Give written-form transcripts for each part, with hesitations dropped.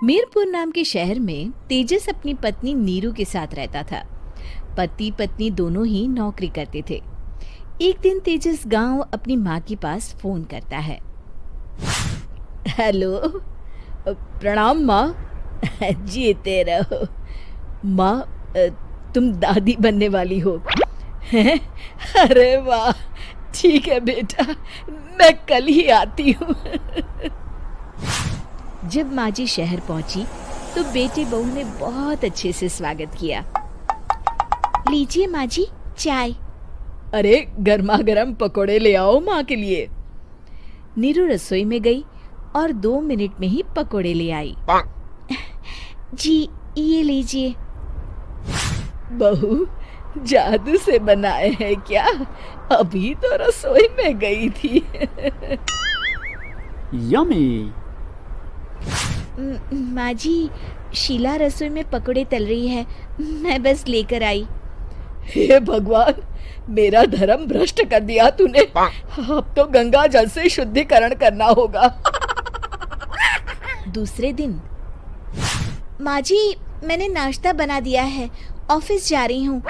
मीरपुर नाम के शहर में तेजस अपनी पत्नी नीरू के साथ रहता था। पति पत्नी दोनों ही नौकरी करते थे। एक दिन तेजस गांव अपनी माँ के पास फोन करता है। हेलो, प्रणाम माँ। जीते रहो माँ, तुम दादी बनने वाली हो हैं? अरे वाह, ठीक है बेटा, मैं कल ही आती हूँ। जब माँ जी शहर पहुंची तो बेटे बहू ने बहुत अच्छे से स्वागत किया। लीजिए माँ जी, चाय। अरे गर्मा गर्म पकोड़े ले आओ माँ के लिए। नीरू रसोई में गई और 2 मिनट में ही पकोड़े ले आई। जी ये लीजिए। बहू, जादू से बनाए हैं क्या? अभी तो रसोई में गई थी। यम्मी। माँ जी, शीला रसोई में पकोड़े तल रही है, मैं बस लेकर आई। हे भगवान, मेरा धर्म भ्रष्ट कर दिया तूने। अब तो गंगा जल से शुद्धिकरण करना होगा। दूसरे दिन, माँ जी मैंने नाश्ता बना दिया है, ऑफिस जा रही हूँ।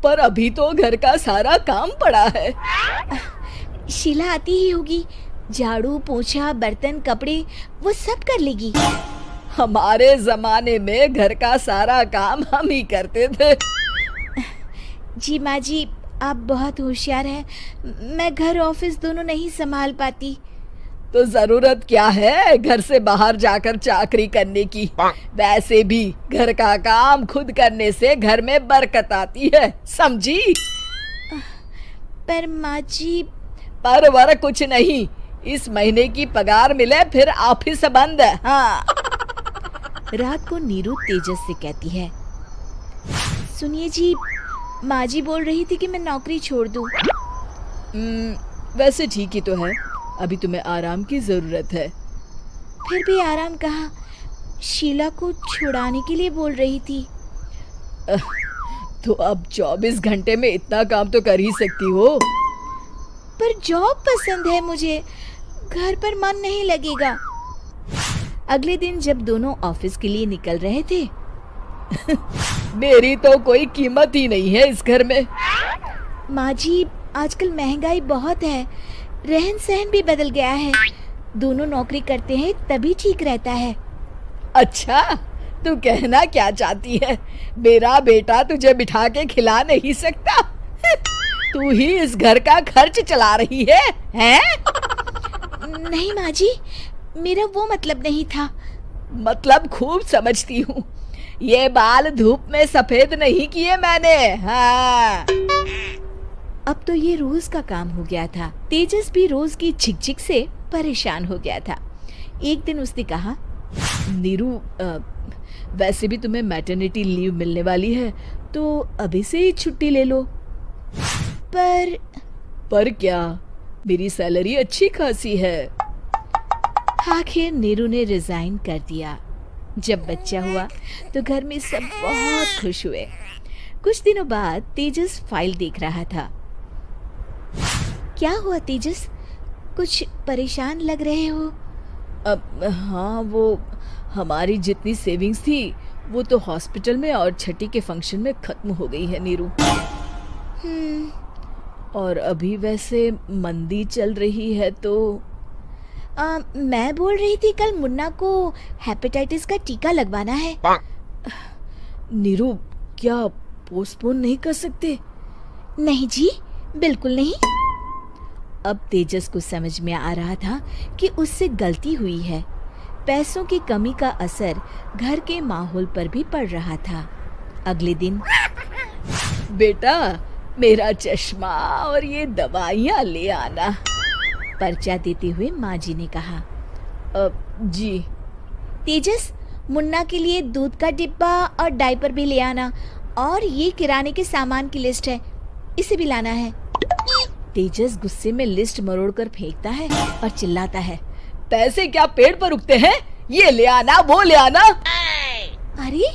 पर अभी तो घर का सारा काम पड़ा है। शीला आती ही होगी, झाड़ू पोछा बर्तन कपड़े वो सब कर लेगी। हमारे जमाने में घर का सारा काम हम ही करते थे। जी माँ जी, आप बहुत होशियार हैं, मैं घर ऑफिस दोनों नहीं संभाल पाती। तो जरूरत क्या है घर से बाहर जाकर चाकरी करने की? वैसे भी घर का काम खुद करने से घर में बरकत आती है, समझी? पर माँ जी। पर वर कुछ नहीं, इस महीने की पगार मिले फिर ऑफिस बंद। हाँ। रात को नीरू तेजस से कहती है, सुनिए जी, माँ जी बोल रही थी कि मैं नौकरी छोड़ दूं। वैसे ठीक ही तो है, अभी तुम्हें आराम की जरूरत है। फिर भी आराम कहाँ, शीला को छुड़ाने के लिए बोल रही थी। तो अब 24 घंटे में इतना काम तो कर ही सकती हो। पर जॉब पसंद है मुझे, घर पर मन नहीं लगेगा। अगले दिन जब दोनों ऑफिस के लिए निकल रहे थे, मेरी तो कोई कीमत ही नहीं है इस घर में। माँ जी, आजकल महंगाई बहुत है, रहन सहन भी बदल गया है, दोनों नौकरी करते हैं तभी ठीक रहता है। अच्छा, तू कहना क्या चाहती है? मेरा बेटा तुझे बिठा के खिला नहीं सकता? तू ही इस घर का खर्च चला रही है, हैं? नहीं माँ जी, मेरा वो मतलब नहीं था। मतलब खूब समझती हूँ, ये बाल धूप में सफेद नहीं किए मैंने। हाँ। अब तो ये रोज का काम हो गया था। तेजस भी रोज की झिकझिक से परेशान हो गया था। एक दिन उसने कहा, नीरू, वैसे भी तुम्हें मैटरनिटी लीव मिलने वाली है, तो अभी से ही छुट्टी ले लो। पर क्या, मेरी सैलरी अच्छी खासी है। आखिर नीरू ने रिजाइन कर दिया। जब बच्चा हुआ तो घर में सब बहुत खुश हुए। कुछ दिनों बाद तेजस फाइल देख रहा था। क्या हुआ तेजस, कुछ परेशान लग रहे हो? हाँ, वो हमारी जितनी सेविंग्स थी वो तो हॉस्पिटल में और छठी के फंक्शन में खत्म हो गई है नीरू। और अभी वैसे मंदी चल रही है तो मैं बोल रही थी कल मुन्ना को हेपेटाइटिस का टीका लगवाना है। नीरू, क्या पोस्टपोन नहीं कर सकते? नहीं जी, बिल्कुल नहीं। अब तेजस को समझ में आ रहा था कि उससे गलती हुई है। पैसों की कमी का असर घर के माहौल पर भी पड़ रहा था। अगले दिन, बेटा मेरा चश्मा और ये दवाइयाँ ले आना, पर्चा देते हुए माँ जी ने कहा। जी। तेजस, मुन्ना के लिए दूध का डिब्बा और डायपर भी ले आना, और ये किराने के सामान की लिस्ट है, इसे भी लाना है। तेजस गुस्से में लिस्ट मरोड़कर फेंकता है और चिल्लाता है, पैसे क्या पेड़ पर उगते हैं? ये ले आना, वो ले आना। अरे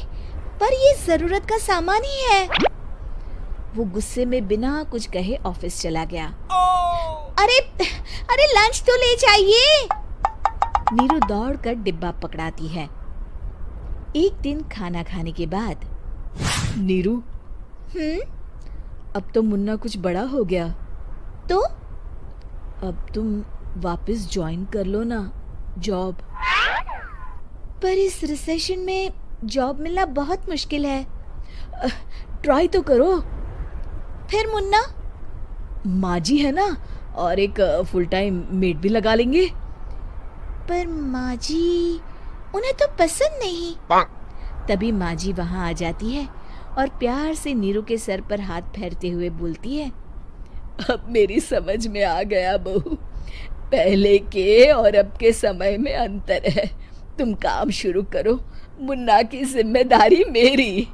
पर ये जरूरत का सामान ही है। वो गुस्से में बिना कुछ कहे ऑफिस चला गया। अरे लंच तो ले जाइए। नीरू दौड़कर डिब्बा पकड़ाती है। एक दिन खाना खाने के बाद, नीरू, अब तो मुन्ना कुछ बड़ा हो गया, तो अब तुम वापस ज्वाइन कर लो ना जॉब। पर इस रिसेशन में जॉब मिलना बहुत मुश्किल है। ट्राई तो करो। फिर मुन्ना, माँ जी है ना, और एक फुल टाइम मेड भी लगा लेंगे। पर माँ जी, उन्हें तो पसंद नहीं। तभी माँ जी वहाँ आ जाती है और प्यार से नीरू के सर पर हाथ फेरते हुए बोलती है, अब मेरी समझ में आ गया बहू, पहले के और अब के समय में अंतर है। तुम काम शुरू करो, मुन्ना की जिम्मेदारी मेरी।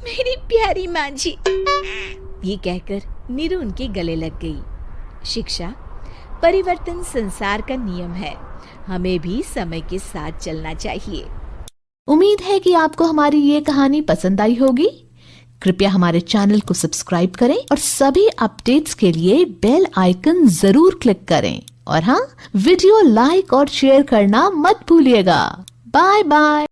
मेरी प्यारी माँ जी। ये कहकर नीरू उनके गले लग गई। शिक्षा, परिवर्तन संसार का नियम है, हमें भी समय के साथ चलना चाहिए। उम्मीद है कि आपको हमारी ये कहानी पसंद आई होगी। कृपया हमारे चैनल को सब्सक्राइब करें और सभी अपडेट्स के लिए बेल आइकन जरूर क्लिक करें। और हाँ, वीडियो लाइक और शेयर करना मत भूलिएगा। Bye bye.